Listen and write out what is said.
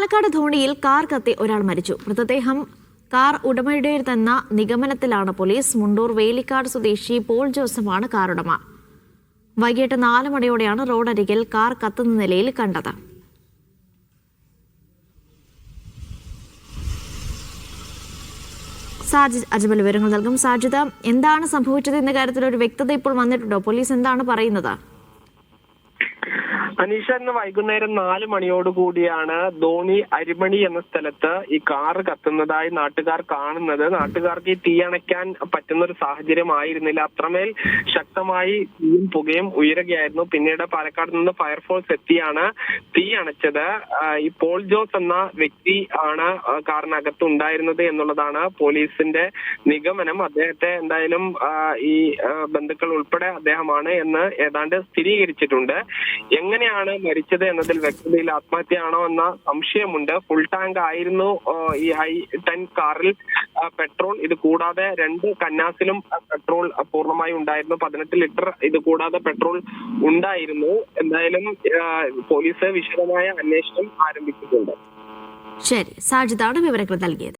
Palakkad ധോണിയിൽ car കത്തി ഒരാൾ മരിച്ചു. മൃതദേഹം കാർ ഉടമയുടേതെന്ന നിഗമനത്തിലാണ് പോലീസ്. മുണ്ടൂർ വേലിക്കാട് സ്വദേശി പോൾ ജോസഫാണ് കാർ ഉടമ. വൈകിട്ട് 4 മണിയോടെയാണ് റോഡരികിൽ കാർ കത്തുന്ന നിലയിൽ കണ്ടത്. സാജിദ് അജ്മൽ വിവരങ്ങൾ നൽകും. സാജിദ്, എന്താണ് സംഭവിച്ചത് എന്ന കാര്യത്തിൽ ഒരു വ്യക്തത ഇപ്പോൾ വന്നിട്ടുണ്ടോ? പോലീസ് എന്താണ് പറയുന്നത്? അനീഷ, ഇന്ന് വൈകുന്നേരം 4 മണിയോടുകൂടിയാണ് ധോണി അരിമണി എന്ന സ്ഥലത്ത് ഈ കാർ കത്തുന്നതായി നാട്ടുകാർ കാണുന്നത്. നാട്ടുകാർക്ക് ഈ തീ അണയ്ക്കാൻ പറ്റുന്ന ഒരു സാഹചര്യം ആയിരുന്നില്ല. അത്രമേൽ ശക്തമായി തീയും പുകയും ഉയരുകയായിരുന്നു. പിന്നീട് പാലക്കാട് നിന്ന് ഫയർഫോഴ്സ് എത്തിയാണ് തീ അണച്ചത്. ഈ പോൾ ജോസ് എന്ന വ്യക്തി ആണ് കാറിനകത്ത് ഉണ്ടായിരുന്നത് എന്നുള്ളതാണ് പോലീസിന്റെ നിഗമനം. അദ്ദേഹത്തെ എന്തായാലും ഈ ബന്ധുക്കൾ ഉൾപ്പെടെ അദ്ദേഹമാണ് എന്ന് ഏതാണ്ട് സ്ഥിരീകരിച്ചിട്ടുണ്ട്. എങ്ങനെയാണ് മരിച്ചത് എന്നതിൽ വ്യക്തതയിൽ ആത്മഹത്യയാണോ എന്ന സംശയമുണ്ട്. ഫുൾ ടാങ്ക് ആയിരുന്നു ഈ i10 കാറിൽ പെട്രോൾ. ഇത് കൂടാതെ 2 കന്നാസിലും പെട്രോൾ പൂർണ്ണമായി ഉണ്ടായിരുന്നു. 18 ലിറ്റർ ഇത് കൂടാതെ പെട്രോൾ ഉണ്ടായിരുന്നു. എന്തായാലും പോലീസ് വിശദമായ അന്വേഷണം ആരംഭിച്ചിട്ടുണ്ട്. ശരി, സാജിദാണ് വിവരങ്ങൾ നൽകിയത്.